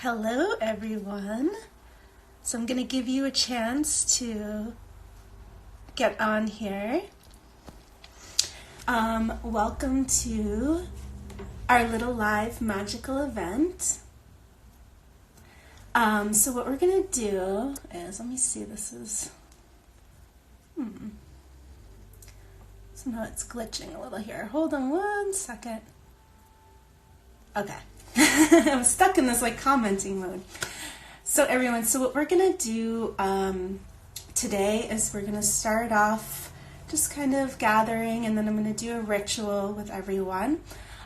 Hello everyone. So I'm going to give you a chance to get on here. Welcome to our little live magical event. So what we're going to do is, let me see, this is, somehow it's glitching a little here. Hold on one second. Okay. I'm stuck in this like commenting mode. So everyone, so what we're going to do today is we're going to start off just kind of gathering, and then I'm going to do a ritual with everyone.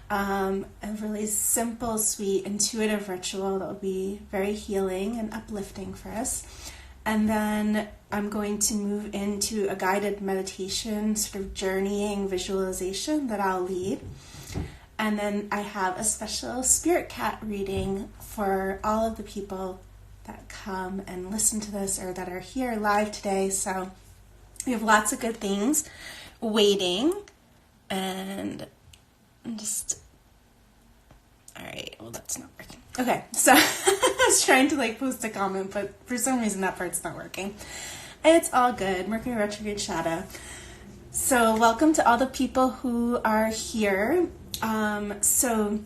A really simple, sweet, intuitive ritual that will be very healing and uplifting for us. And then I'm going to move into a guided meditation, sort of journeying visualization that I'll lead. And then I have a special spirit cat reading for all of the people that come and listen to this or that are here live today. So we have lots of good things waiting. And I'm just, all right, well, that's not working. Okay, so I was trying to like post a comment, but for some reason that part's not working. It's all good. Mercury retrograde shadow. So welcome to all the people who are here. So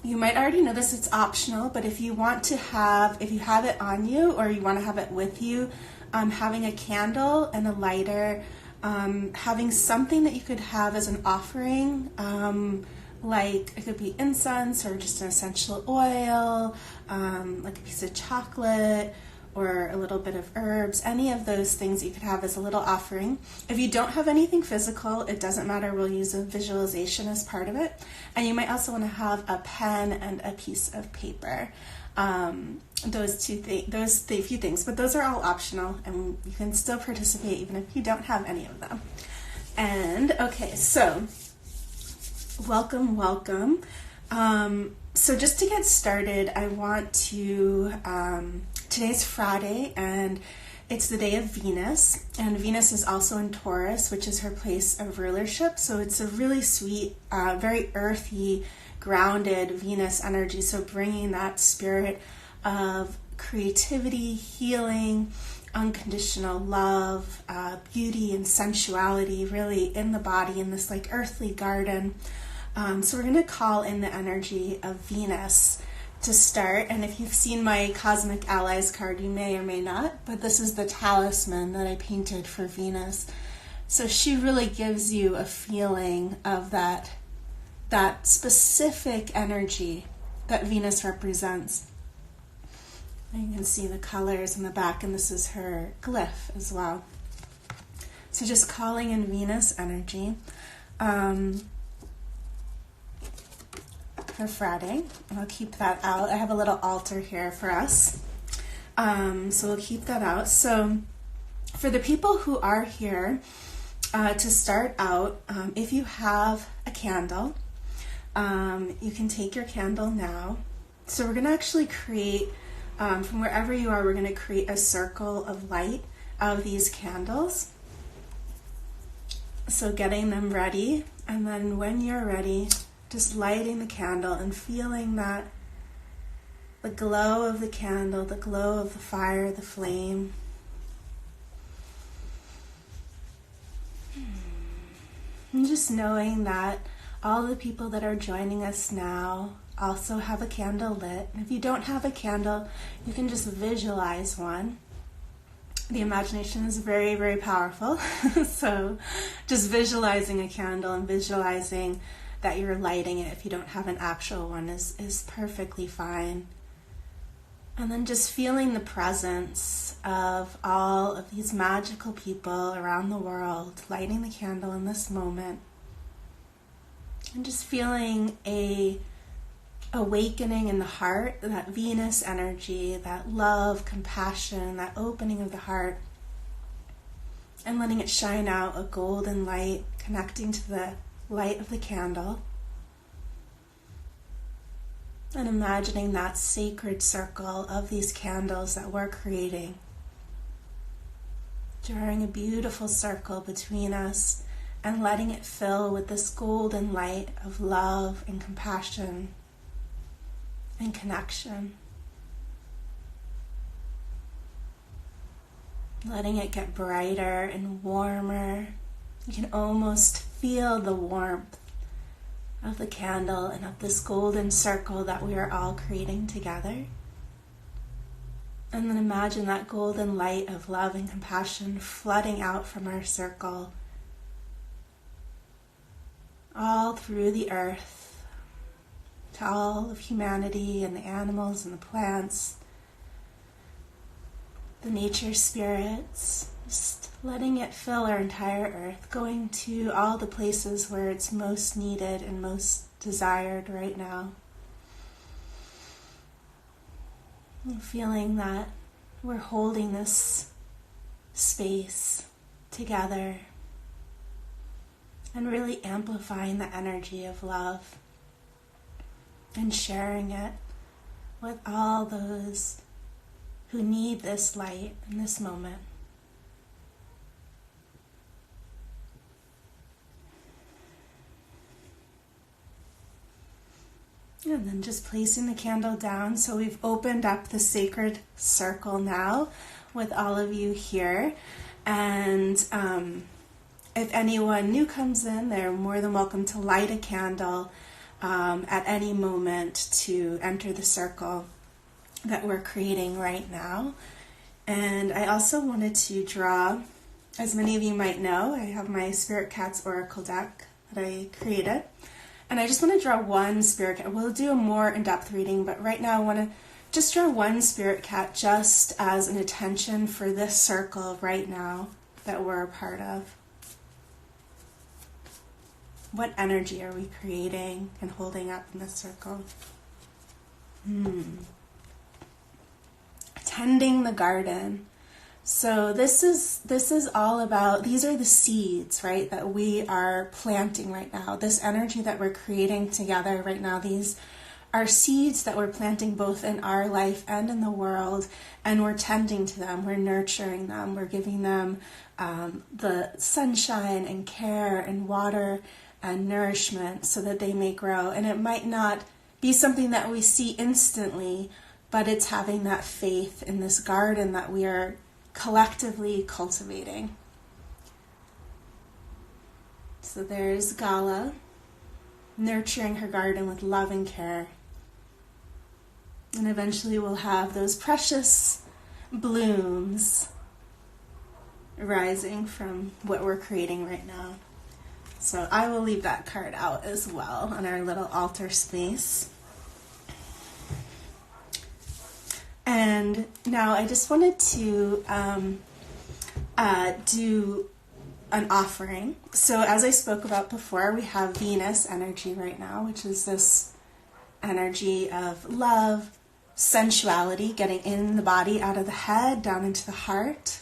you might already know this, it's optional, but if you want to have, if you have it on you or you want to have it with you, having a candle and a lighter, having something that you could have as an offering, like it could be incense or just an essential oil, like a piece of chocolate, or a little bit of herbs, any of those things you could have as a little offering. If you don't have anything physical, it doesn't matter, we'll use a visualization as part of it. And you might also want to have a pen and a piece of paper. Those few things, but those are all optional and you can still participate even if you don't have any of them. And okay, so welcome. So just to get started, I want to, today's Friday, and it's the day of Venus, and Venus is also in Taurus, which is her place of rulership. So it's a really sweet, very earthy, grounded Venus energy. So bringing that spirit of creativity, healing, unconditional love, beauty and sensuality really in the body, in this like earthly garden. So we're going to call in the energy of Venus to start. And if you've seen my Cosmic Allies card, you may or may not, but this is the talisman that I painted for Venus. So she really gives you a feeling of that specific energy that Venus represents. And you can see the colors in the back, and this is her glyph as well. So just calling in Venus energy. For Friday, and I'll keep that out. I have a little altar here for us, so we'll keep that out. So for the people who are here, to start out, if you have a candle, you can take your candle now. So we're going to actually create, from wherever you are, we're going to create a circle of light of these candles. So getting them ready, and then when you're ready, just lighting the candle and feeling that, the glow of the candle, the glow of the fire, the flame. And just knowing that all the people that are joining us now also have a candle lit. If you don't have a candle, you can just visualize one. The imagination is very, very powerful. So just visualizing a candle and visualizing that you're lighting it, if you don't have an actual one, is perfectly fine. And then just feeling the presence of all of these magical people around the world, lighting the candle in this moment. And just feeling a awakening in the heart, that Venus energy, that love, compassion, that opening of the heart. And letting it shine out, a golden light, connecting to the light of the candle, and imagining that sacred circle of these candles that we're creating, drawing a beautiful circle between us and letting it fill with this golden light of love and compassion and connection. letting it get brighter and warmer. You can almost feel the warmth of the candle and of this golden circle that we are all creating together. And then imagine that golden light of love and compassion flooding out from our circle all through the earth to all of humanity and the animals and the plants, the nature spirits, just letting it fill our entire earth, going to all the places where it's most needed and most desired right now. And feeling that we're holding this space together and really amplifying the energy of love and sharing it with all those who need this light in this moment. And then just placing the candle down. So we've opened up the sacred circle now with all of you here. And if anyone new comes in, they're more than welcome to light a candle at any moment to enter the circle that we're creating right now. And I also wanted to draw, as many of you might know, I have my Spirit Cats Oracle deck that I created. And I just want to draw one spirit cat. We'll do a more in-depth reading, but right now I want to just draw one spirit cat just as an intention for this circle right now that we're a part of. What energy are we creating and holding up in this circle? Tending the garden. So this is all about, these are the seeds, right, that we are planting right now. This energy that we're creating together right now, these are seeds that we're planting both in our life and in the world, and we're tending to them, we're nurturing them, we're giving them the sunshine and care and water and nourishment so that they may grow. And it might not be something that we see instantly, but it's having that faith in this garden that we are collectively cultivating. So there's Gala, nurturing her garden with love and care. And eventually we'll have those precious blooms rising from what we're creating right now. So I will leave that card out as well on our little altar space. And now I just wanted to do an offering. So as I spoke about before, we have Venus energy right now, which is this energy of love, sensuality, getting in the body, out of the head, down into the heart.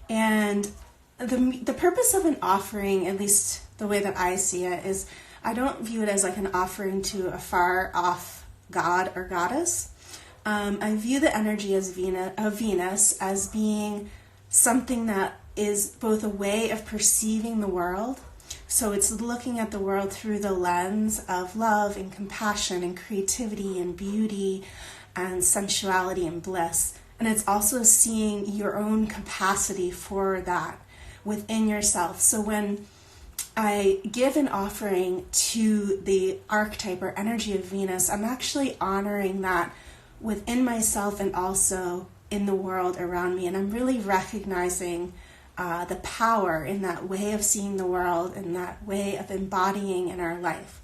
And the purpose of an offering, at least the way that I see it, is I don't view it as like an offering to a far off god or goddess. I view the energy of Venus as being something that is both a way of perceiving the world. So it's looking at the world through the lens of love and compassion and creativity and beauty and sensuality and bliss. And it's also seeing your own capacity for that within yourself. So when I give an offering to the archetype or energy of Venus, I'm actually honoring that within myself and also in the world around me. And I'm really recognizing the power in that way of seeing the world and that way of embodying in our life.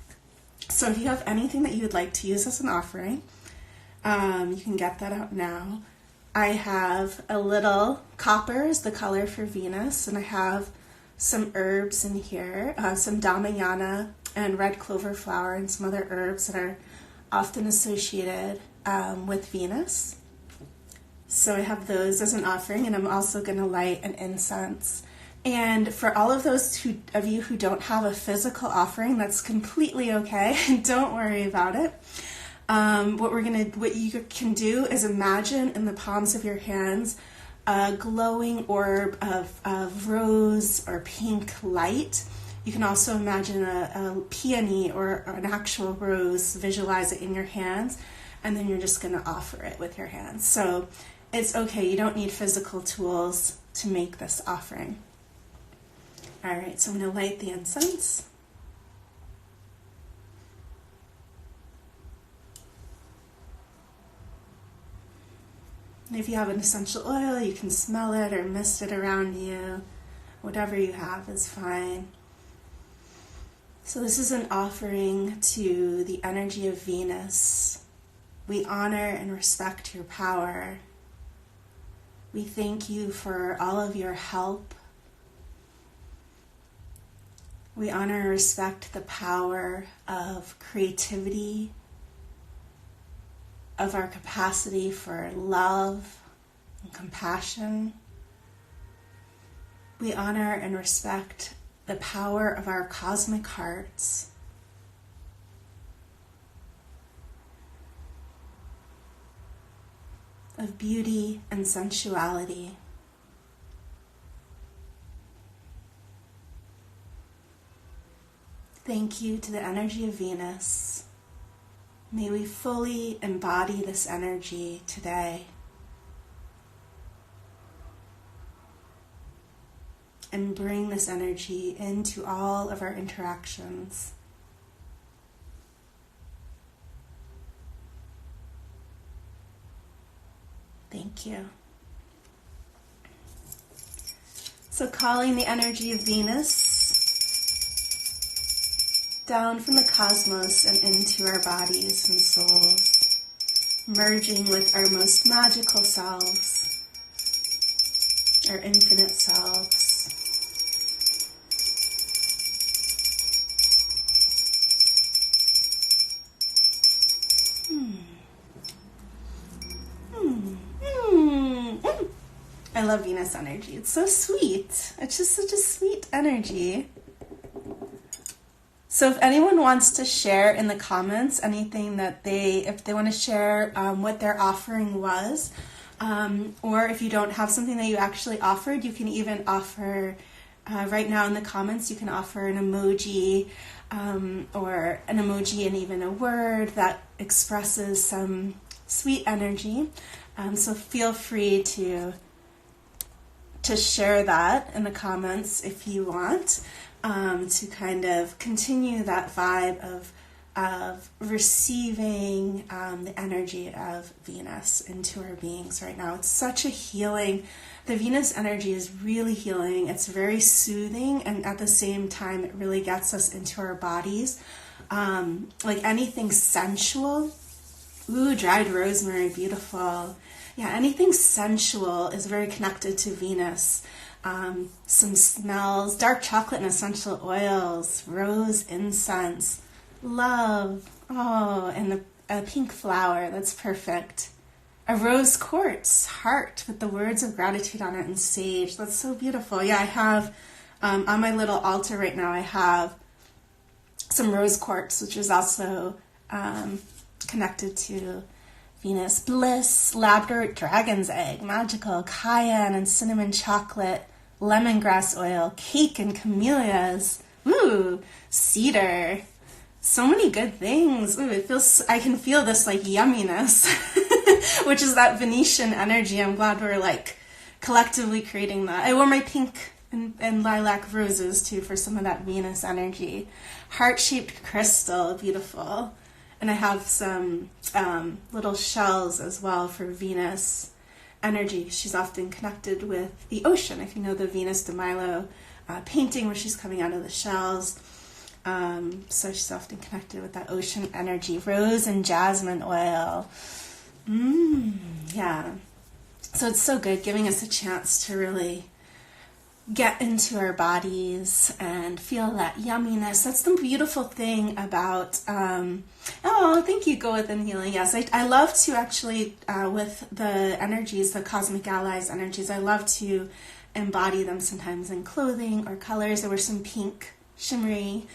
So if you have anything that you would like to use as an offering, you can get that out now. I have a little copper is the color for Venus, and I have some herbs in here, some damiana and red clover flower and some other herbs that are often associated with Venus. So I have those as an offering, and I'm also going to light an incense. And for all of those of you who don't have a physical offering, that's completely okay. Don't worry about it. What you can do is imagine in the palms of your hands a glowing orb of rose or pink light. You can also imagine a peony or an actual rose, visualize it in your hands, and then you're just going to offer it with your hands. So it's okay. You don't need physical tools to make this offering. All right, so I'm going to light the incense. And if you have an essential oil, you can smell it or mist it around you. Whatever you have is fine. So this is an offering to the energy of Venus. We honor and respect your power. We thank you for all of your help. We honor and respect the power of creativity, of our capacity for love and compassion. We honor and respect the power of our cosmic hearts. Of beauty and sensuality. Thank you to the energy of Venus. May we fully embody this energy today. And bring this energy into all of our interactions. Thank you. So calling the energy of Venus down from the cosmos and into our bodies and souls, merging with our most magical selves, our infinite selves. I love Venus energy. It's so sweet. It's just such a sweet energy. So if anyone wants to share in the comments anything that if they want to share what their offering was, or if you don't have something that you actually offered, you can even offer, right now in the comments, you can offer an emoji, or an emoji and even a word that expresses some sweet energy. So feel free to share that in the comments if you want, to kind of continue that vibe of receiving the energy of Venus into our beings right now. It's such a healing. The Venus energy is really healing. It's very soothing, and at the same time, it really gets us into our bodies. Like anything sensual. Ooh, dried rosemary, beautiful. Yeah, anything sensual is very connected to Venus. Some smells, dark chocolate and essential oils, rose incense, love, and a pink flower, that's perfect. A rose quartz heart with the words of gratitude on it and sage, that's so beautiful. Yeah, I have, on my little altar right now, I have some rose quartz, which is also connected to Venus. Bliss, Labrador dragon's egg, magical, cayenne and cinnamon chocolate, lemongrass oil, cake and camellias, ooh, cedar. So many good things. Ooh, I can feel this like yumminess, which is that Venetian energy. I'm glad we're like collectively creating that. I wore my pink and lilac roses too for some of that Venus energy. Heart-shaped crystal, beautiful. And I have some little shells as well for Venus energy. She's often connected with the ocean. If you know the Venus de Milo painting where she's coming out of the shells. So she's often connected with that ocean energy. Rose and jasmine oil. Yeah. So it's so good, giving us a chance to really get into our bodies and feel that yumminess. That's the beautiful thing about, thank you, Go Within Healing. Yes, I love to actually, with the energies, the cosmic allies energies, I love to embody them sometimes in clothing or colors. There were some pink shimmery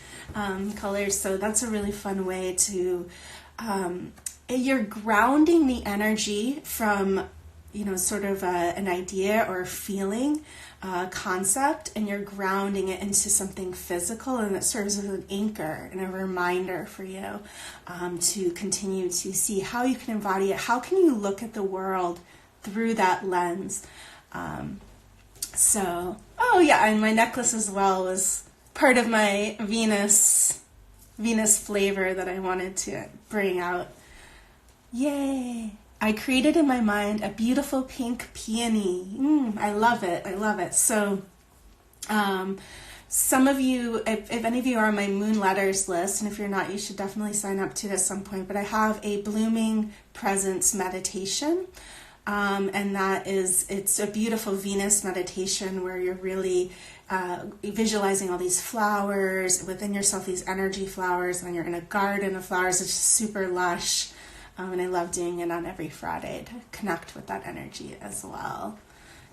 colors, so that's a really fun way to, you're grounding the energy from, sort of an idea or a feeling, concept, and you're grounding it into something physical, and it serves as an anchor and a reminder for you to continue to see how you can embody it. How can you look at the world through that lens. So, oh yeah, and my necklace as well was part of my Venus flavor that I wanted to bring out. Yay! I created in my mind a beautiful pink peony. I love it. I love it. So, some of you, if any of you are on my moon letters list, and if you're not, you should definitely sign up to it at some point, but I have a blooming presence meditation. And it's a beautiful Venus meditation where you're really visualizing all these flowers within yourself, these energy flowers, and you're in a garden of flowers. It's just super lush. And I love doing it on every Friday to connect with that energy as well.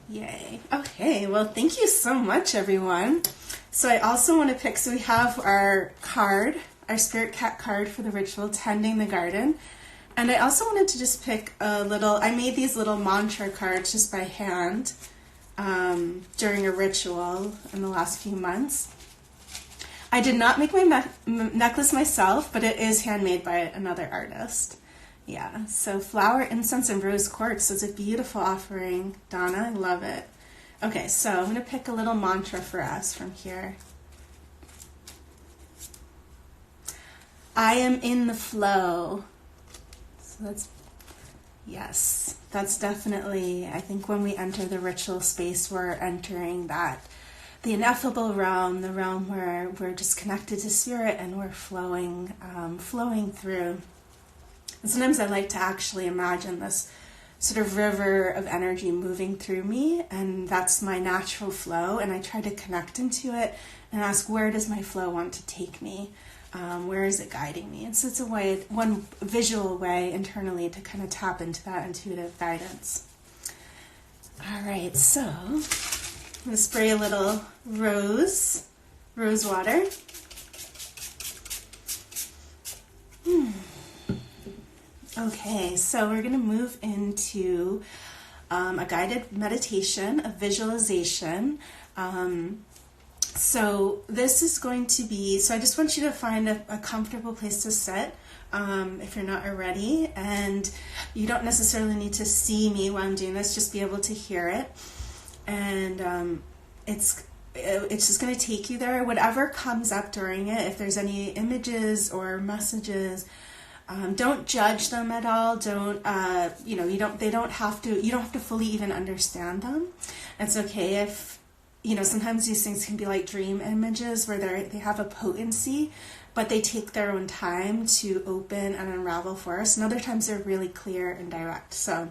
Yay. Okay, well, thank you so much, everyone. So I also want to pick, so we have our card, our spirit cat card for the ritual, Tending the Garden. And I also wanted to just pick I made these little mantra cards just by hand during a ritual in the last few months. I did not make my necklace myself, but it is handmade by another artist. Yeah, so flower, incense, and rose quartz is a beautiful offering, Donna. I love it. Okay, so I'm going to pick a little mantra for us from here. I am in the flow. That's definitely, I think when we enter the ritual space, we're entering the ineffable realm, the realm where we're just connected to spirit and we're flowing through. And sometimes I like to actually imagine this sort of river of energy moving through me, and that's my natural flow, and I try to connect into it and ask, where does my flow want to take me? Where is it guiding me? And so it's one visual way internally to kind of tap into that intuitive guidance. All right, so I'm going to spray a little rose water. Okay, so we're going to move into a guided meditation, a visualization. So this is going to be, so I just want you to find a comfortable place to sit if you're not already, and you don't necessarily need to see me while I'm doing this, just be able to hear it. And it's just going to take you there. Whatever comes up during it, if there's any images or messages, don't judge them at all. Don't you don't have to fully even understand them. It's okay if, sometimes these things can be like dream images where they have a potency, but they take their own time to open and unravel for us. And other times they're really clear and direct. So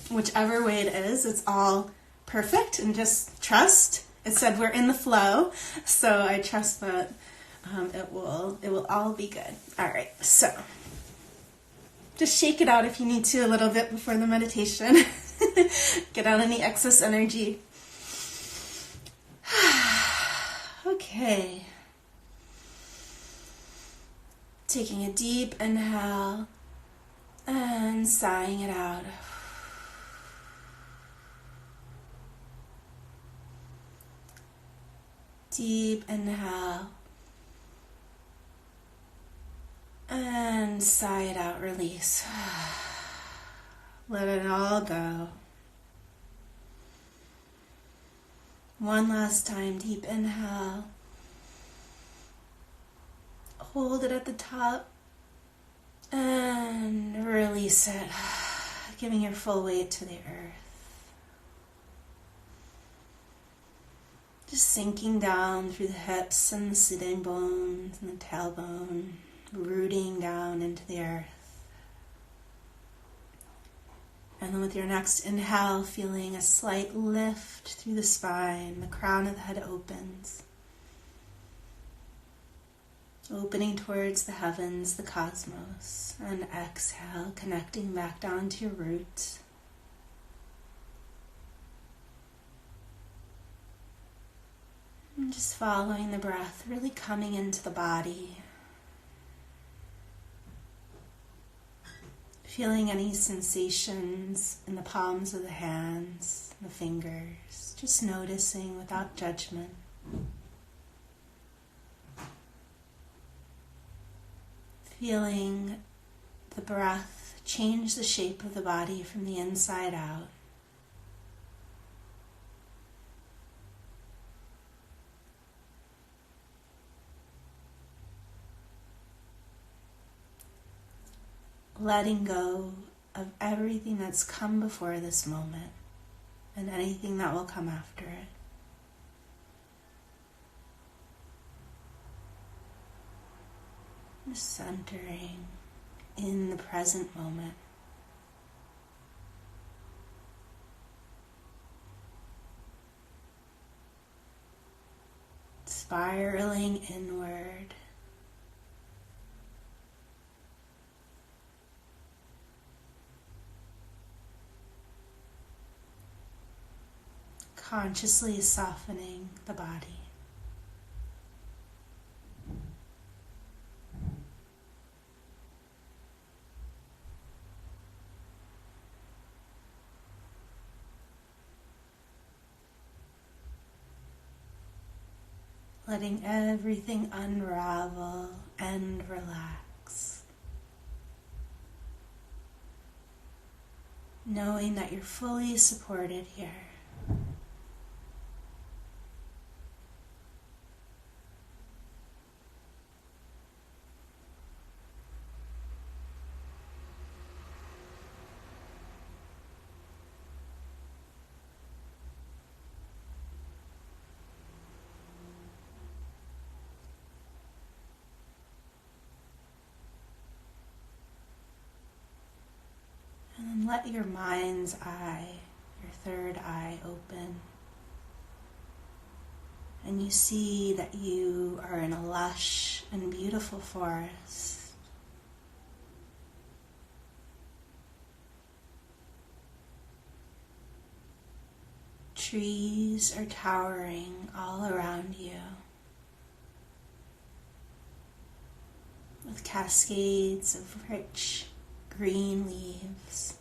whichever way it is, it's all perfect, and just trust. It said we're in the flow, so I trust that it will all be good. All right, so just shake it out if you need to a little bit before the meditation. Get out any excess energy. Okay. Taking a deep inhale and sighing it out. Deep inhale and sigh it out, release. Let it all go. One last time, deep inhale. Hold it at the top and release it, giving your full weight to the earth. Just sinking down through the hips and the sitting bones and the tailbone, rooting down into the earth. And then with your next inhale, feeling a slight lift through the spine, the crown of the head opens. Opening towards the heavens, the cosmos. And exhale, connecting back down to your roots. And just following the breath, really coming into the body. Feeling any sensations in the palms of the hands, the fingers, just noticing without judgment. Feeling the breath change the shape of the body from the inside out. Letting go of everything that's come before this moment and anything that will come after it. Just centering in the present moment. Spiraling inward. Consciously softening the body. Letting everything unravel and relax. Knowing that you're fully supported here. And let your mind's eye, your third eye, open. And you see that you are in a lush and beautiful forest. Trees are towering all around you, with cascades of rich green leaves.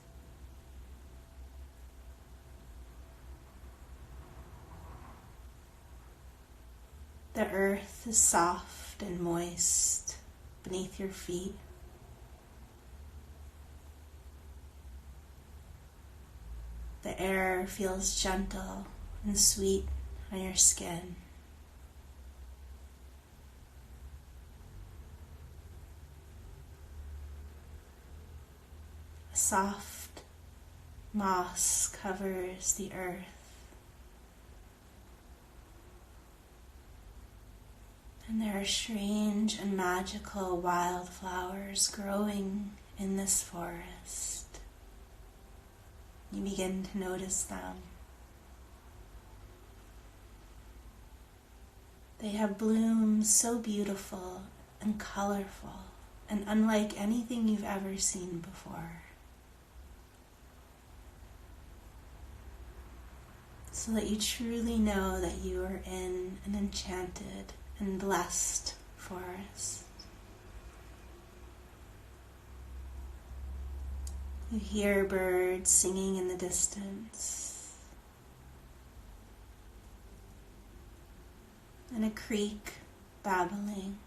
The earth is soft and moist beneath your feet. The air feels gentle and sweet on your skin. A soft moss covers the earth. And there are strange and magical wildflowers growing in this forest. You begin to notice them. They have blooms so beautiful and colorful and unlike anything you've ever seen before. So that you truly know that you are in an enchanted and blessed forest. You hear birds singing in the distance, and a creek babbling.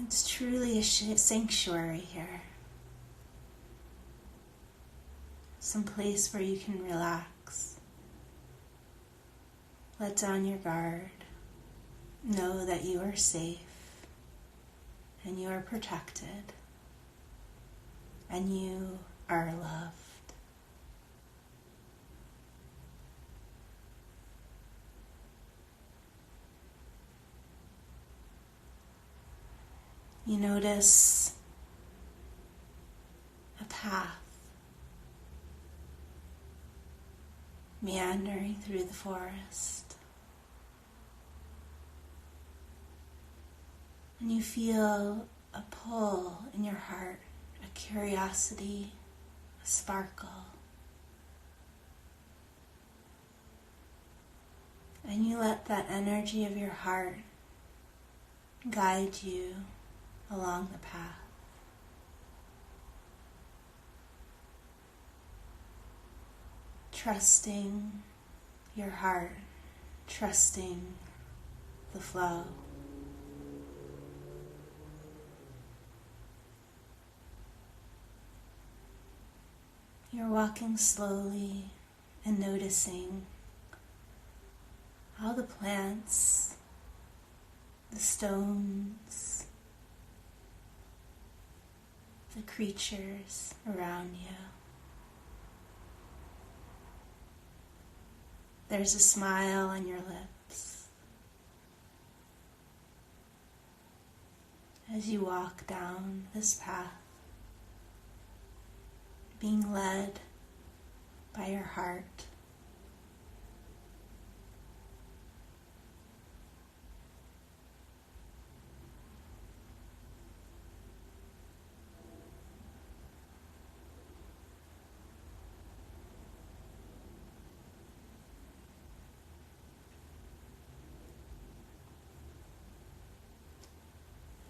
It's truly a sanctuary here. Some place where you can relax, let down your guard, know that you are safe and you are protected and you are loved. You notice a path meandering through the forest. And you feel a pull in your heart, a curiosity, a sparkle. And you let that energy of your heart guide you along the path. Trusting your heart, trusting the flow. You're walking slowly and noticing how the plants, the stones, the creatures around you. There's a smile on your lips as you walk down this path, being led by your heart.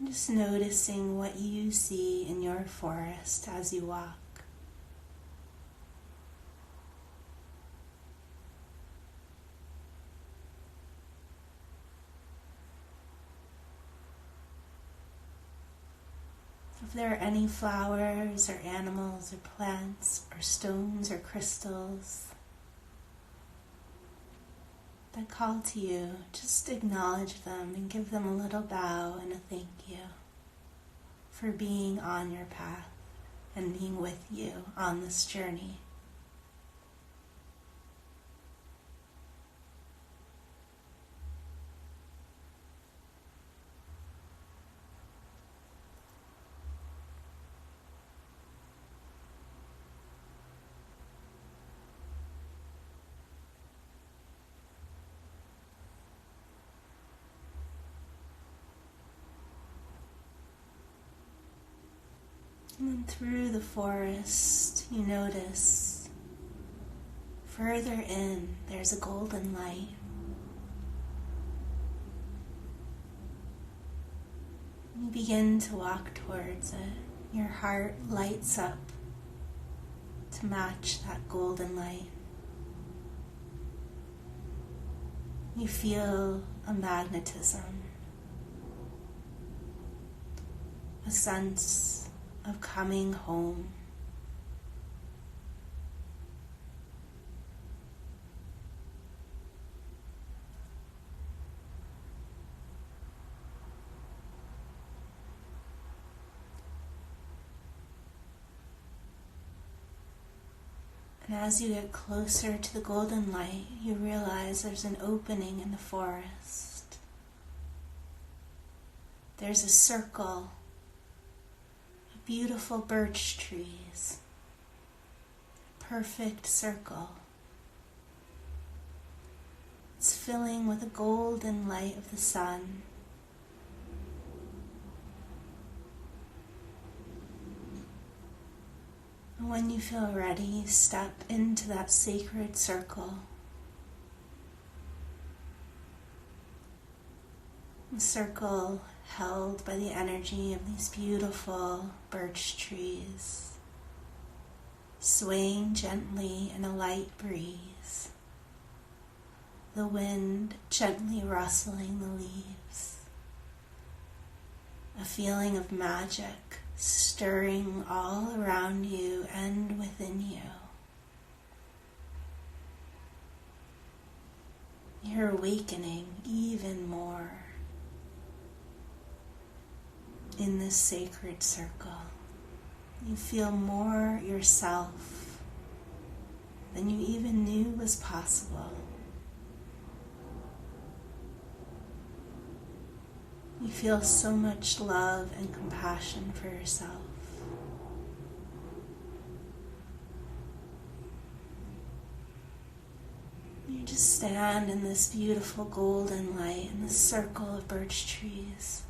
Just noticing what you see in your forest as you walk. If there are any flowers or animals or plants or stones or crystals that call to you, just acknowledge them and give them a little bow and a thank you for being on your path and being with you on this journey. And then through the forest, you notice further in, there's a golden light. You begin to walk towards it. Your heart lights up to match that golden light. You feel a magnetism, a sense of coming home. And as you get closer to the golden light, you realize there's an opening in the forest. There's a circle of beautiful birch trees, a perfect circle. It's filling with the golden light of the sun. And when you feel ready, step into that sacred circle. A circle held by the energy of these beautiful birch trees, swaying gently in a light breeze, the wind gently rustling the leaves, a feeling of magic stirring all around you and within you. You're awakening even more in this sacred circle. You feel more yourself than you even knew was possible. You feel so much love and compassion for yourself. You just stand in this beautiful golden light in this circle of birch trees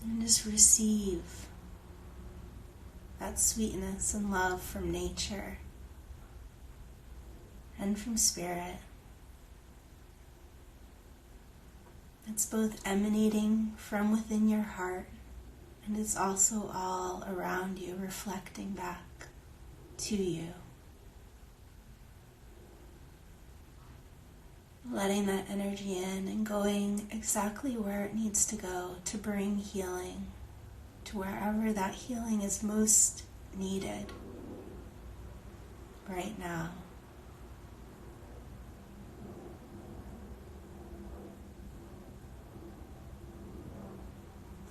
and just receive that sweetness and love from nature and from spirit. It's both emanating from within your heart, and it's also all around you, reflecting back to you. letting that energy in and going exactly where it needs to go to bring healing to wherever that healing is most needed right now.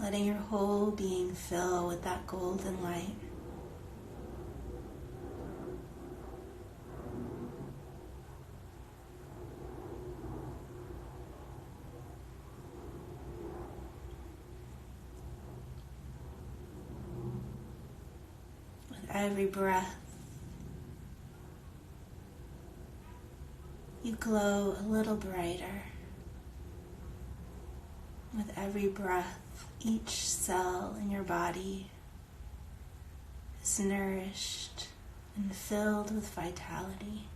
Letting your whole being fill with that golden light. With every breath, you glow a little brighter. With every breath, each cell in your body is nourished and filled with vitality.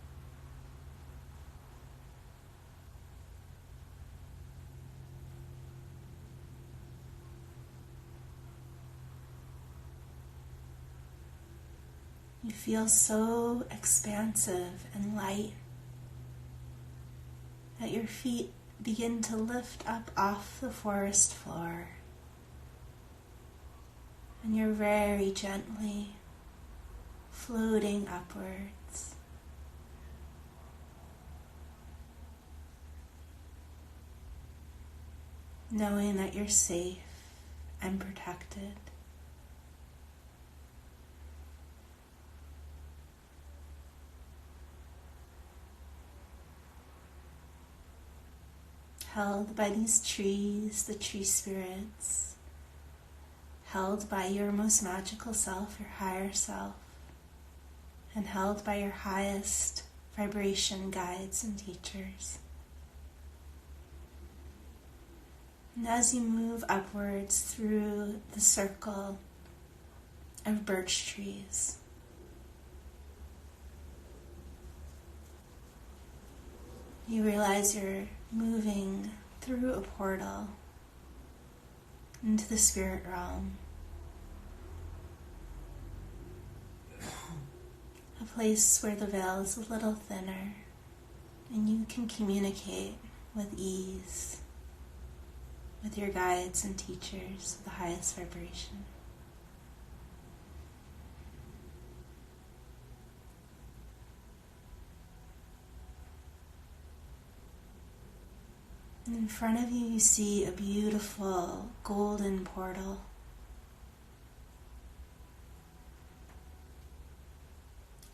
You feel so expansive and light that your feet begin to lift up off the forest floor. And you're very gently floating upwards. Knowing that you're safe and protected. Held by these trees, the tree spirits, held by your most magical self, your higher self, and held by your highest vibration guides and teachers. And as you move upwards through the circle of birch trees, you realize you're moving through a portal into the spirit realm. A place where the veil is a little thinner and you can communicate with ease with your guides and teachers of the highest vibration. And in front of you, you see a beautiful golden portal.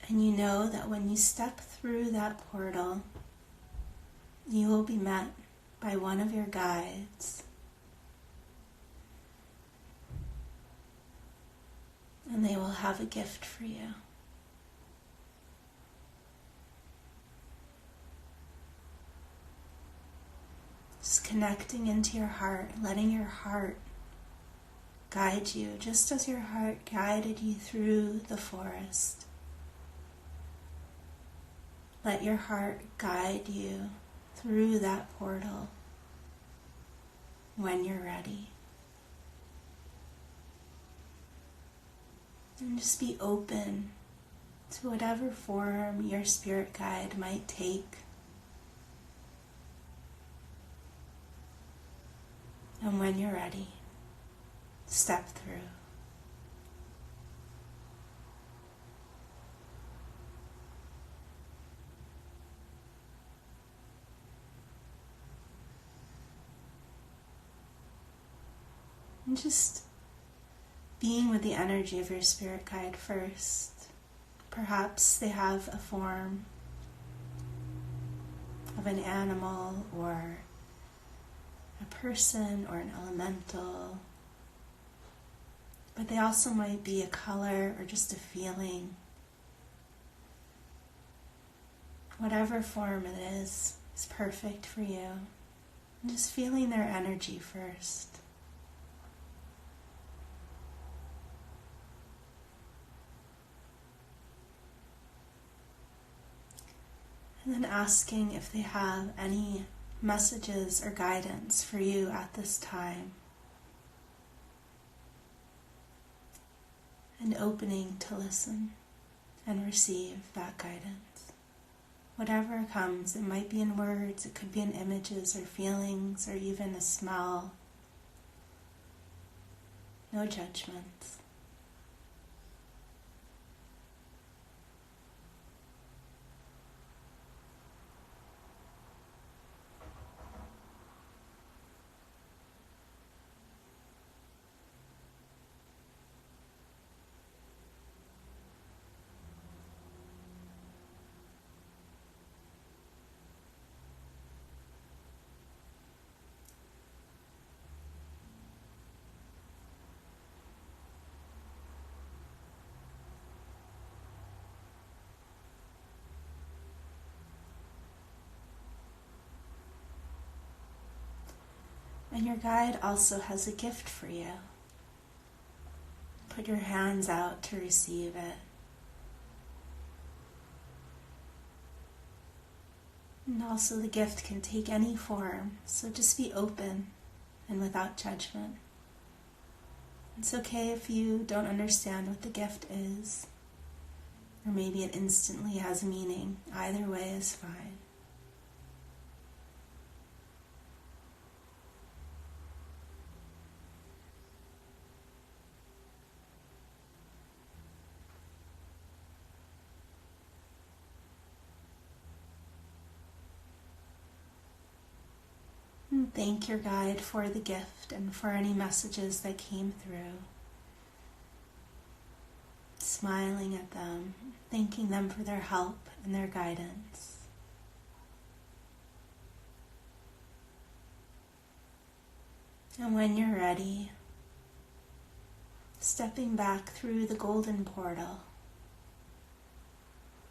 And you know that when you step through that portal, you will be met by one of your guides. And they will have a gift for you. Just connecting into your heart, letting your heart guide you, just as your heart guided you through the forest. Let your heart guide you through that portal when you're ready. And just be open to whatever form your spirit guide might take. And when you're ready, step through. And just being with the energy of your spirit guide first. Perhaps they have a form of an animal or a person or an elemental, but they also might be a color or just a feeling. Whatever form it is perfect for you. And just feeling their energy first. And then asking if they have any messages or guidance for you at this time. And opening to listen and receive that guidance Whatever comes, it might be in words, it could be in images or feelings or even a smell. No judgments. And your guide also has a gift for you. Put your hands out to receive it. And also the gift can take any form, so just be open and without judgment. It's okay if you don't understand what the gift is, or maybe it instantly has meaning. Either way is fine. And thank your guide for the gift and for any messages that came through. Smiling at them, thanking them for their help and their guidance. And when you're ready, stepping back through the golden portal,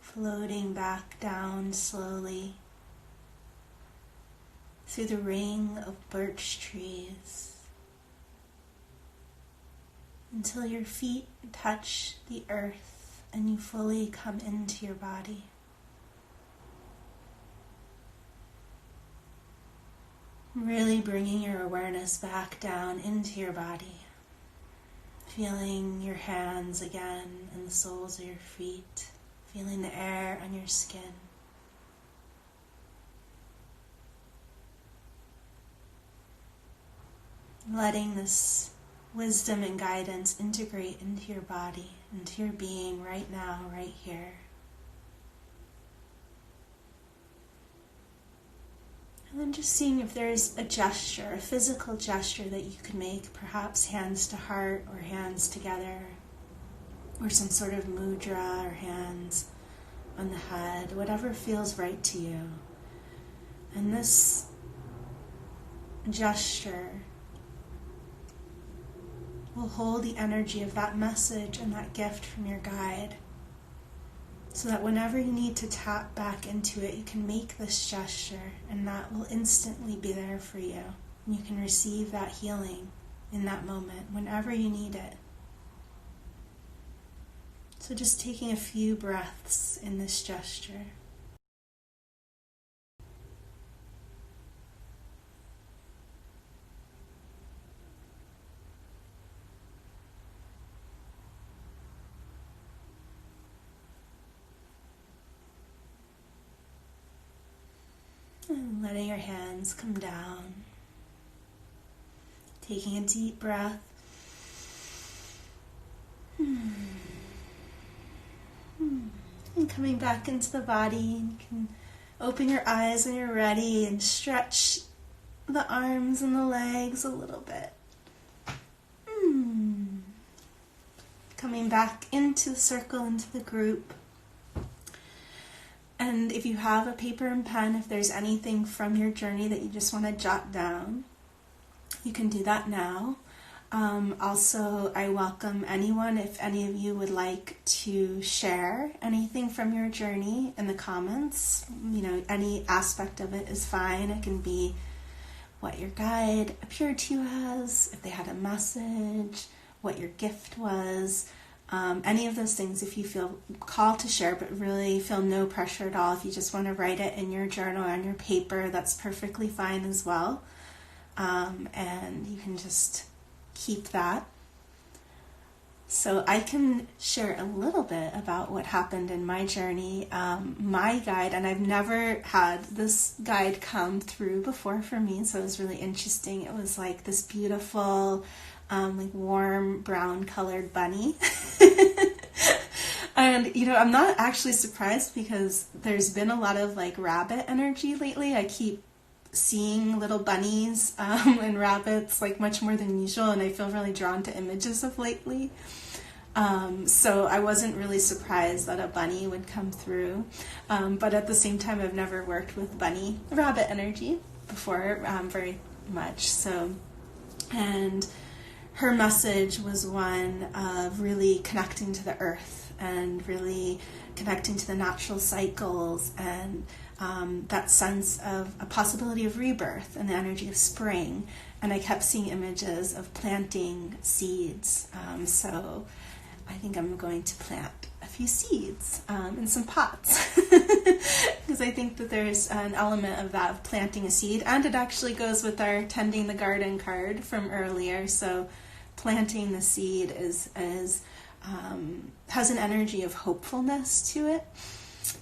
floating back down slowly through the ring of birch trees until your feet touch the earth and you fully come into your body. Really bringing your awareness back down into your body, feeling your hands again and the soles of your feet, feeling the air on your skin. Letting this wisdom and guidance integrate into your body, into your being right now, right here. And then just seeing if there's a gesture, a physical gesture that you can make, perhaps hands to heart or hands together, or some sort of mudra or hands on the head, whatever feels right to you. And this gesture will hold the energy of that message and that gift from your guide, so that whenever you need to tap back into it, you can make this gesture and that will instantly be there for you. And you can receive that healing in that moment, whenever you need it. So just taking a few breaths in this gesture. And letting your hands come down. Taking a deep breath. And coming back into the body. You can open your eyes when you're ready and stretch the arms and the legs a little bit. Coming back into the circle, into the group. And if you have a paper and pen, if there's anything from your journey that you just want to jot down, you can do that now. Also, I welcome anyone, if any of you would like to share anything from your journey in the comments. You know, any aspect of it is fine. It can be what your guide appeared to you as, if they had a message, what your gift was. Any of those things, if you feel called to share, but really feel no pressure at all. If you just want to write it in your journal on your paper, that's perfectly fine as well. And you can just keep that. So I can share a little bit about what happened in my journey. My guide, and I've never had this guide come through before for me, so it was really interesting. It was like this beautiful, like warm brown colored bunny. And, you know, I'm not actually surprised because there's been a lot of like rabbit energy lately. I keep seeing little bunnies and rabbits like much more than usual, and I feel really drawn to images of lately. So I wasn't really surprised that a bunny would come through, but at the same time I've never worked with bunny rabbit energy before very much. So, and her message was one of really connecting to the earth and really connecting to the natural cycles, and that sense of a possibility of rebirth and the energy of spring. And I kept seeing images of planting seeds. So I think I'm going to plant a few seeds in some pots because I think that there's an element of that, of planting a seed, and it actually goes with our tending the garden card from earlier. So planting the seed has an energy of hopefulness to it,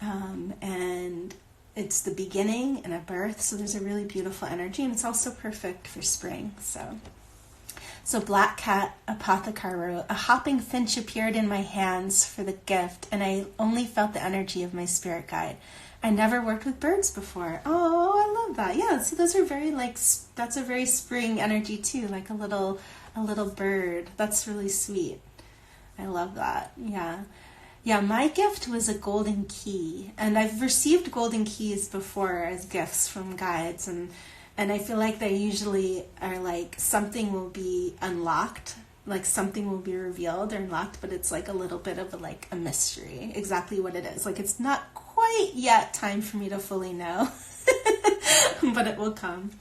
and it's the beginning and a birth, so there's a really beautiful energy, and it's also perfect for spring. So Black Cat Apothecary wrote, a hopping finch appeared in my hands for the gift, and I only felt the energy of my spirit guide. I never worked with birds before. Oh, I love that. Yeah, see, those are very like, that's a very spring energy too, like a little bird. That's really sweet. I love that. Yeah. Yeah, my gift was a golden key, and I've received golden keys before as gifts from guides, and I feel like they usually are like something will be unlocked, like something will be revealed or unlocked, but it's like a little bit of a mystery, exactly what it is. Like it's not quite yet time for me to fully know, but it will come.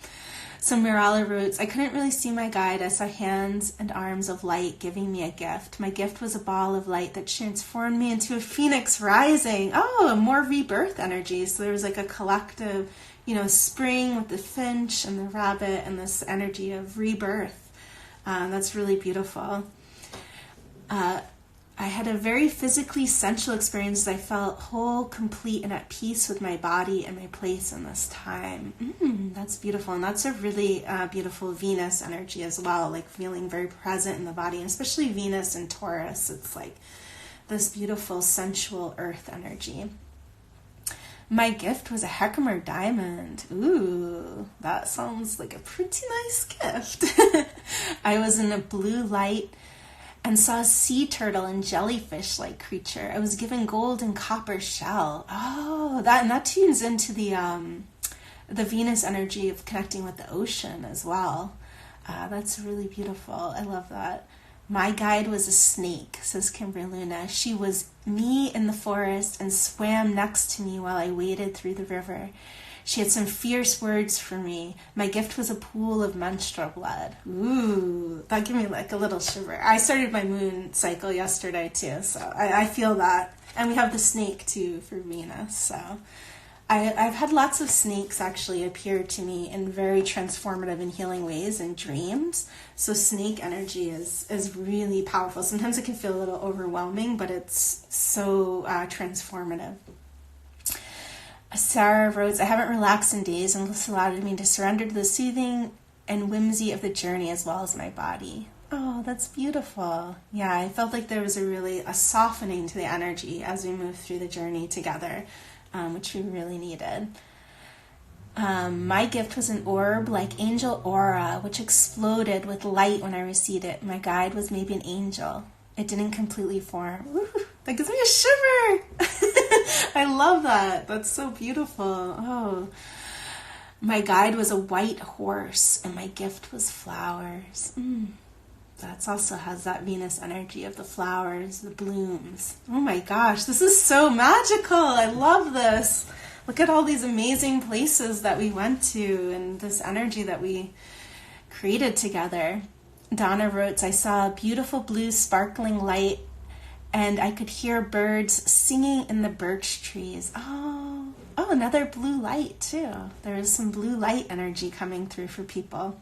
So Mirala wrote, I couldn't really see my guide. I saw hands and arms of light giving me a gift. My gift was a ball of light that transformed me into a phoenix rising. Oh, more rebirth energy. So there was like a collective, you know, spring with the finch and the rabbit and this energy of rebirth. That's really beautiful. I had a very physically sensual experience. I felt whole, complete, and at peace with my body and my place in this time. That's beautiful. And that's a really beautiful Venus energy as well, like feeling very present in the body, and especially Venus and Taurus. It's like this beautiful, sensual earth energy. My gift was a Herkimer diamond. Ooh, that sounds like a pretty nice gift. I was in a blue light and saw a sea turtle and jellyfish-like creature. I was given gold and copper shell. Oh, that tunes into the Venus energy of connecting with the ocean as well. That's really beautiful. I love that. My guide was a snake, says Kimber Luna. She was me in the forest and swam next to me while I waded through the river. She had some fierce words for me. My gift was a pool of menstrual blood. Ooh, that gave me like a little shiver. I started my moon cycle yesterday too, so I feel that. And we have the snake too for Venus. So I've had lots of snakes actually appear to me in very transformative and healing ways in dreams. So snake energy is really powerful. Sometimes it can feel a little overwhelming, but it's so transformative. Sarah wrote, I haven't relaxed in days, and this allowed me to surrender to the soothing and whimsy of the journey as well as my body. Oh, that's beautiful. Yeah, I felt like there was a softening to the energy as we moved through the journey together, which we really needed. My gift was an orb like angel aura, which exploded with light when I received it. My guide was maybe an angel. It didn't completely form. Woo, that gives me a shiver. I love that. That's so beautiful. Oh, my guide was a white horse, and my gift was flowers. That also has that Venus energy of the flowers, the blooms. Oh my gosh, this is so magical. I love this. Look at all these amazing places that we went to and this energy that we created together. Donna wrote, I saw a beautiful blue sparkling light, and I could hear birds singing in the birch trees. Oh, another blue light too. There is some blue light energy coming through for people.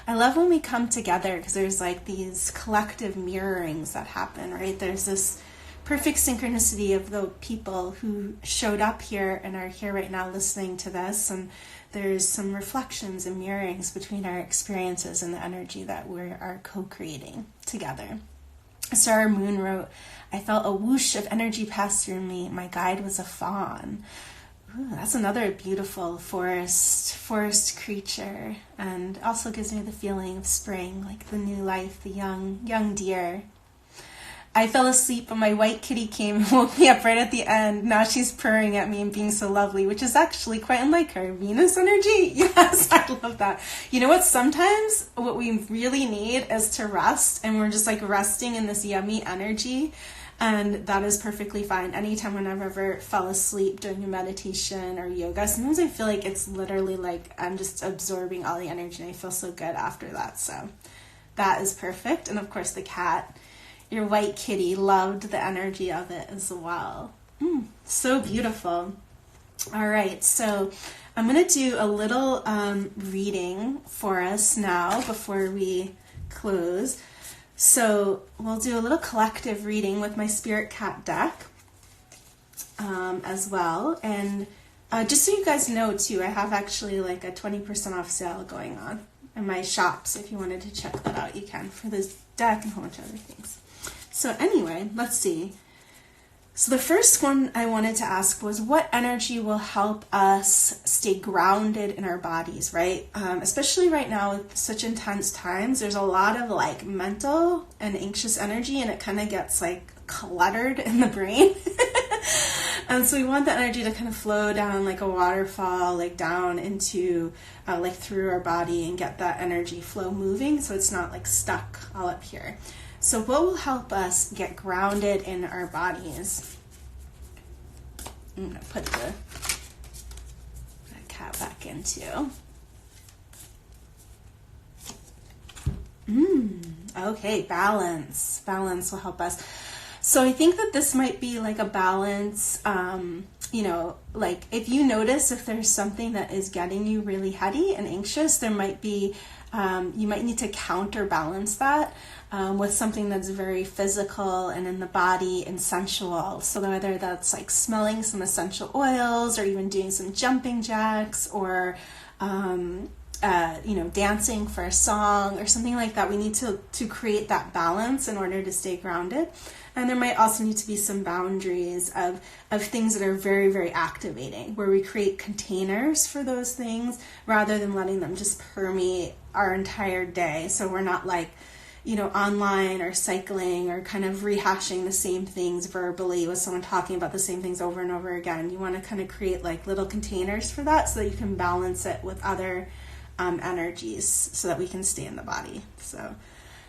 I love when we come together because there's like these collective mirrorings that happen, right? There's this perfect synchronicity of the people who showed up here and are here right now listening to this, and there's some reflections and mirrorings between our experiences and the energy that we are co-creating together. Sarah Moon wrote, I felt a whoosh of energy pass through me. My guide was a fawn. Ooh, that's another beautiful forest creature, and also gives me the feeling of spring, like the new life, the young deer. I fell asleep, but my white kitty came and woke me up right at the end. Now she's purring at me and being so lovely, which is actually quite unlike her. Venus energy? Yes, I love that. You know what? Sometimes what we really need is to rest, and we're just like resting in this yummy energy, and that is perfectly fine. Anytime when I've ever fell asleep doing a meditation or yoga, sometimes I feel like it's literally like I'm just absorbing all the energy, and I feel so good after that. So that is perfect. And of course the cat, your white kitty, loved the energy of it as well. So beautiful. All right, so I'm going to do a little reading for us now before we close. So we'll do a little collective reading with my Spirit Cat deck as well. And just so you guys know too, I have actually like a 20% off sale going on in my shop. So if you wanted to check that out, you can, for this deck and a whole bunch of other things. So anyway, let's see. So the first one I wanted to ask was, what energy will help us stay grounded in our bodies, right? Especially right now with such intense times, there's a lot of like mental and anxious energy, and it kind of gets like cluttered in the brain. And so we want the energy to kind of flow down like a waterfall, like down into, like through our body, and get that energy flow moving so it's not like stuck all up here. So what will help us get grounded in our bodies? I'm going to put the cat back in too. Okay, balance. Balance will help us. So I think that this might be like a balance, you know, like if you notice if there's something that is getting you really heady and anxious, there might be, you might need to counterbalance that with something that's very physical and in the body and sensual. So whether that's like smelling some essential oils, or even doing some jumping jacks, or you know, dancing for a song or something like that. We need to create that balance in order to stay grounded. And there might also need to be some boundaries of things that are very, very activating, where we create containers for those things rather than letting them just permeate our entire day. So we're not like, you know, online or cycling or kind of rehashing the same things verbally with someone talking about the same things over and over again. You want to kind of create like little containers for that so that you can balance it with other energies so that we can stay in the body. So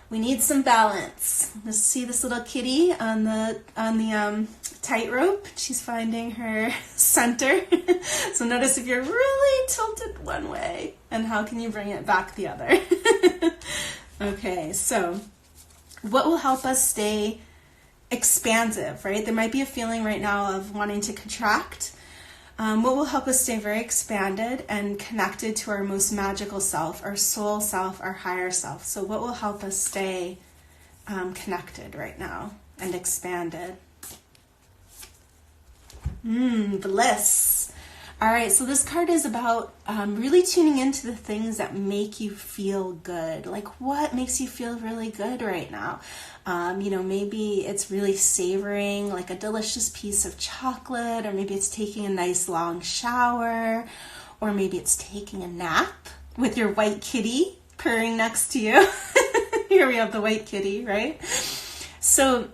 we need some balance. Let's see this little kitty on the tightrope. She's finding her center. So notice if you're really tilted one way, and how can you bring it back the other? Okay, so what will help us stay expansive, right? There might be a feeling right now of wanting to contract. What will help us stay very expanded and connected to our most magical self, our soul self, our higher self. So what will help us stay connected right now and expanded? Bliss. All right, so this card is about really tuning into the things that make you feel good. Like, what makes you feel really good right now? You know, maybe it's really savoring like a delicious piece of chocolate, or maybe it's taking a nice long shower, or maybe it's taking a nap with your white kitty purring next to you. Here we have the white kitty, right? So,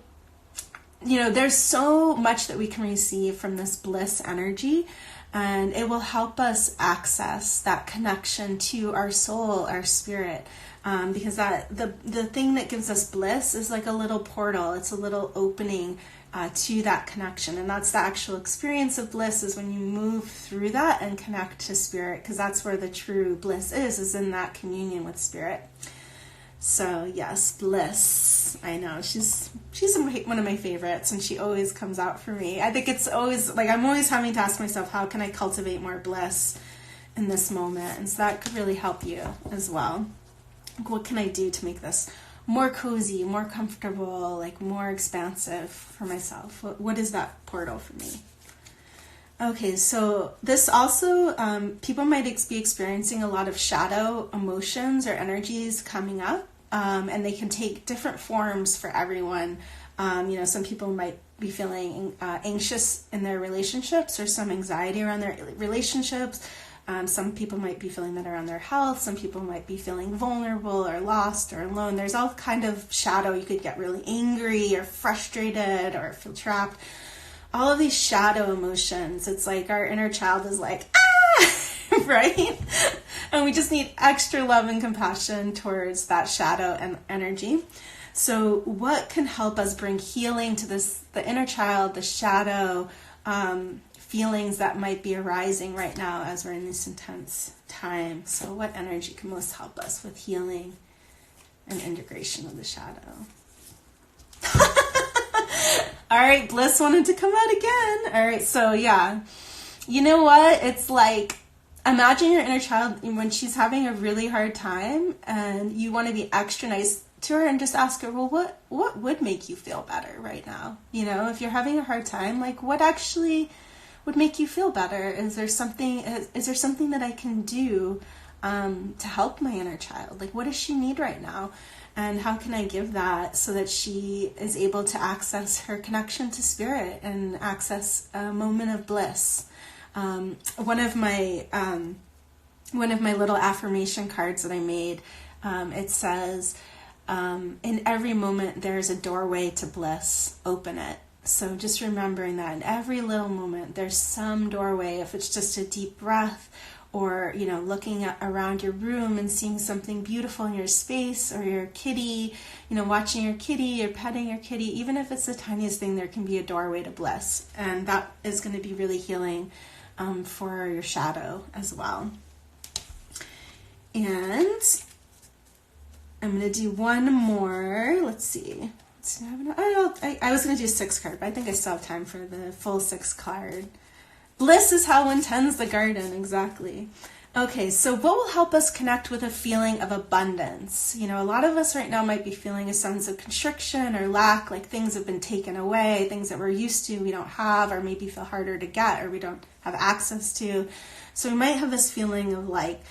you know, there's so much that we can receive from this bliss energy, and it will help us access that connection to our soul, our spirit. Because that the thing that gives us bliss is like a little portal. It's a little opening to that connection. And that's the actual experience of bliss, is when you move through that and connect to spirit, because that's where the true bliss is in that communion with spirit. So yes, Bliss. I know, she's one of my favorites, and she always comes out for me. I think it's always, like, I'm always having to ask myself, how can I cultivate more bliss in this moment? And so that could really help you as well. what can I do to make this more cozy, more comfortable, like more expansive for myself? What is that portal for me? Okay, so this also, people might be experiencing a lot of shadow emotions or energies coming up, and they can take different forms for everyone. Some people might be feeling anxious in their relationships, or some anxiety around their relationships. Some people might be feeling that around their health. Some people might be feeling vulnerable or lost or alone. There's all kind of shadow. You could get really angry or frustrated or feel trapped. All of these shadow emotions, it's like our inner child is like, ah, right? And we just need extra love and compassion towards that shadow and energy. So what can help us bring healing to the inner child, the shadow feelings that might be arising right now as we're in this intense time? So what energy can most help us with healing and integration of the shadow? All right, Bliss wanted to come out again. All right, so yeah, you know what? It's like, imagine your inner child when she's having a really hard time, and you want to be extra nice to her and just ask her, well, what would make you feel better right now? If you're having a hard time, like, what actually would make you feel better? Is there something that I can do to help my inner child? Like, what does she need right now? And how can I give that so that she is able to access her connection to spirit and access a moment of bliss? One of my little affirmation cards that I made, it says, in every moment there's a doorway to bliss, open it. So just remembering that in every little moment there's some doorway, if it's just a deep breath, or looking around your room and seeing something beautiful in your space, or your kitty, watching your kitty or petting your kitty. Even if it's the tiniest thing, there can be a doorway to bliss, and that is going to be really healing for your shadow as well. And I'm going to do one more. Let's see. I was going to do 6 card, but I think I still have time for the full 6 card. Bliss is how one tends the garden, exactly. Okay, so what will help us connect with a feeling of abundance? A lot of us right now might be feeling a sense of constriction or lack, like things have been taken away, things that we're used to we don't have, or maybe feel harder to get, or we don't have access to. So we might have this feeling of lack.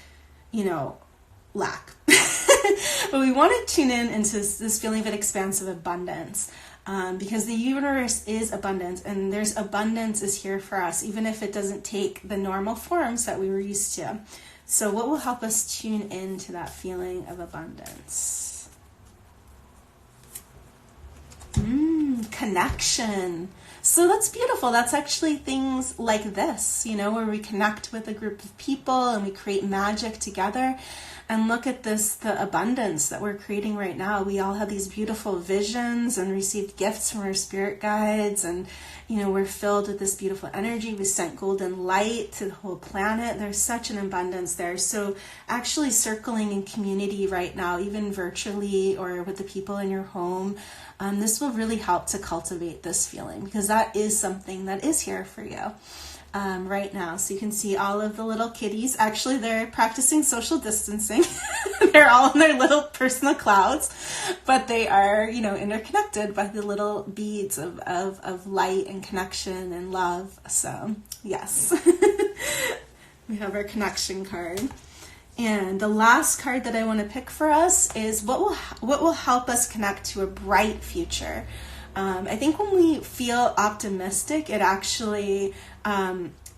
But we want to tune into this feeling of an expansive abundance. Because the universe is abundance, and there's abundance is here for us, even if it doesn't take the normal forms that we were used to. So what will help us tune into that feeling of abundance? Connection. So that's beautiful. That's actually things like this, where we connect with a group of people and we create magic together. And look at this, the abundance that we're creating right now. We all have these beautiful visions and received gifts from our spirit guides, and we're filled with this beautiful energy. We sent golden light to the whole planet. There's such an abundance there. So actually circling in community right now, even virtually or with the people in your home, this will really help to cultivate this feeling, because that is something that is here for you. Right now. So you can see all of the little kitties. Actually, they're practicing social distancing. They're all in their little personal clouds, but they are, interconnected by the little beads of light and connection and love. So yes, we have our connection card. And the last card that I want to pick for us is what will help us connect to a bright future. I think when we feel optimistic, it actually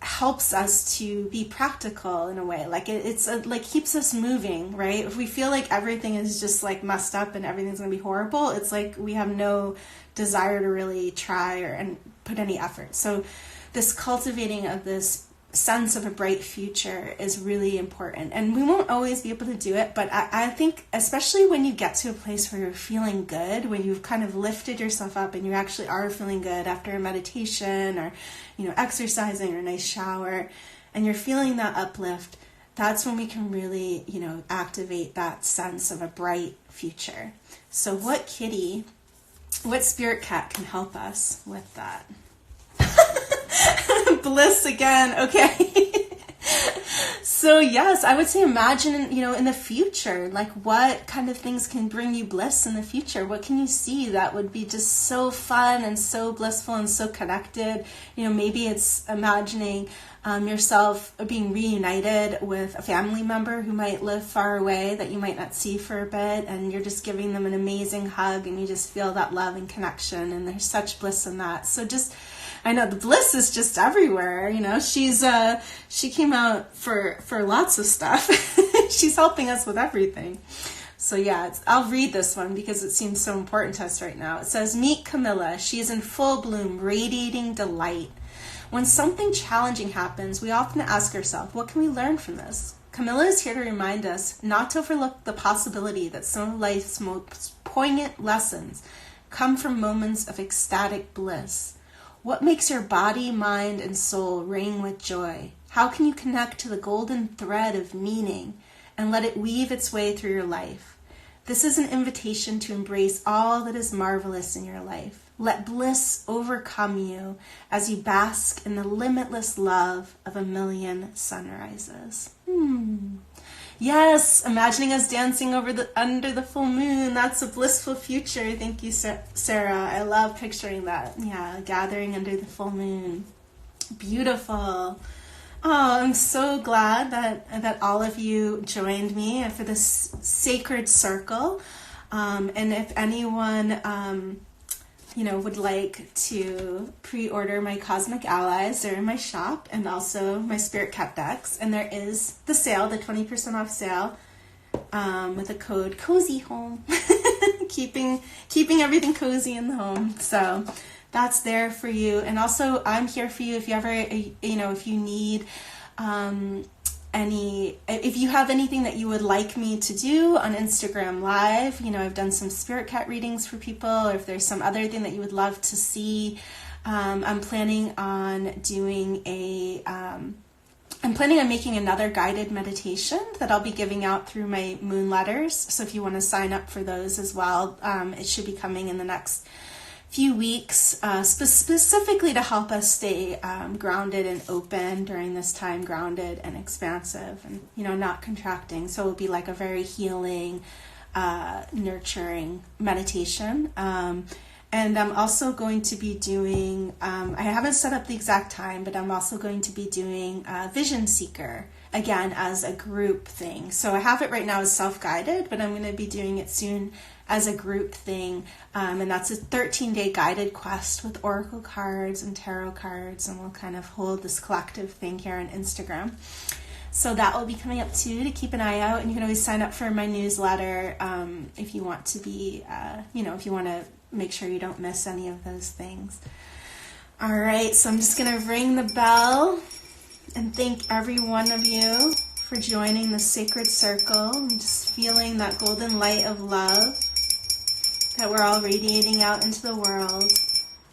helps us to be practical in a way. Like it's like keeps us moving, right? If we feel like everything is just like messed up and everything's going to be horrible, it's like we have no desire to really try and put any effort. So this cultivating of this sense of a bright future is really important, and we won't always be able to do it, but I think especially when you get to a place where you're feeling good, when you've kind of lifted yourself up and you actually are feeling good after a meditation or exercising or a nice shower, and you're feeling that uplift, that's when we can really activate that sense of a bright future. So what spirit cat can help us with that? Bliss again. Okay. So yes, I would say imagine, in the future, like what kind of things can bring you bliss in the future? What can you see that would be just so fun and so blissful and so connected? Maybe it's imagining yourself being reunited with a family member who might live far away that you might not see for a bit, and you're just giving them an amazing hug and you just feel that love and connection, and there's such bliss in that. So I know the bliss is just everywhere. She came out for lots of stuff. She's helping us with everything. So yeah, I'll read this one because it seems so important to us right now. It says, meet Camilla. She is in full bloom, radiating delight. When something challenging happens, we often ask ourselves, what can we learn from this? Camilla is here to remind us not to overlook the possibility that some of life's most poignant lessons come from moments of ecstatic bliss. What makes your body, mind, and soul ring with joy? How can you connect to the golden thread of meaning and let it weave its way through your life? This is an invitation to embrace all that is marvelous in your life. Let bliss overcome you as you bask in the limitless love of a million sunrises. Yes, imagining us dancing under the full moon. That's a blissful future. Thank you, Sarah. I love picturing that. Yeah, gathering under the full moon. Beautiful. Oh, I'm so glad that all of you joined me for this sacred circle. And if anyone would like to pre-order my Cosmic Allies, they're in my shop, and also my Spirit Cat decks. And there is the sale, the 20% off sale, with the code Cozy Home, keeping everything cozy in the home. So that's there for you. And also, I'm here for you if you ever, if you need if you have anything that you would like me to do on Instagram Live. I've done some Spirit Cat readings for people, or if there's some other thing that you would love to see. I'm planning on making another guided meditation that I'll be giving out through my moon letters. So if you want to sign up for those as well, it should be coming in the next few weeks, specifically to help us stay grounded and open during this time, grounded and expansive, and not contracting. So it will be like a very healing, nurturing meditation. And I'm also going to be doing, I haven't set up the exact time, but I'm also going to be doing Vision Seeker, again, as a group thing. So I have it right now as self-guided, but I'm going to be doing it soon as a group thing. And that's a 13-day guided quest with oracle cards and tarot cards, and we'll kind of hold this collective thing here on Instagram. So that will be coming up too, to keep an eye out. And you can always sign up for my newsletter if you want to be, if you want to make sure you don't miss any of those things. All right, so I'm just going to ring the bell and thank every one of you for joining the sacred circle and just feeling that golden light of love that we're all radiating out into the world.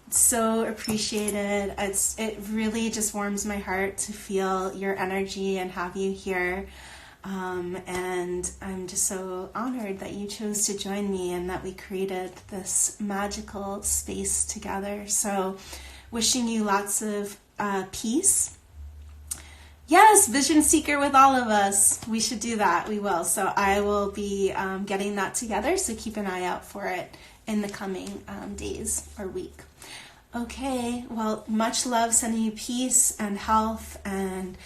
It's so appreciated. It really just warms my heart to feel your energy and have you here. And I'm just so honored that you chose to join me and that we created this magical space together. So wishing you lots of peace. Yes, Vision Seeker with all of us. We should do that. We will. So I will be getting that together. So keep an eye out for it in the coming days or week. Okay. Well, much love, sending you peace and health and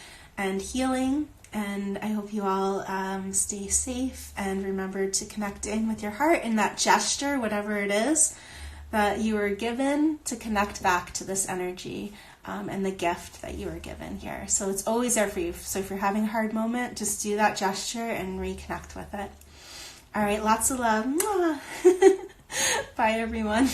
healing. And I hope you all stay safe and remember to connect in with your heart in that gesture, whatever it is that you were given, to connect back to this energy and the gift that you were given here. So it's always there for you. So if you're having a hard moment, just do that gesture and reconnect with it. All right, lots of love. Bye, everyone.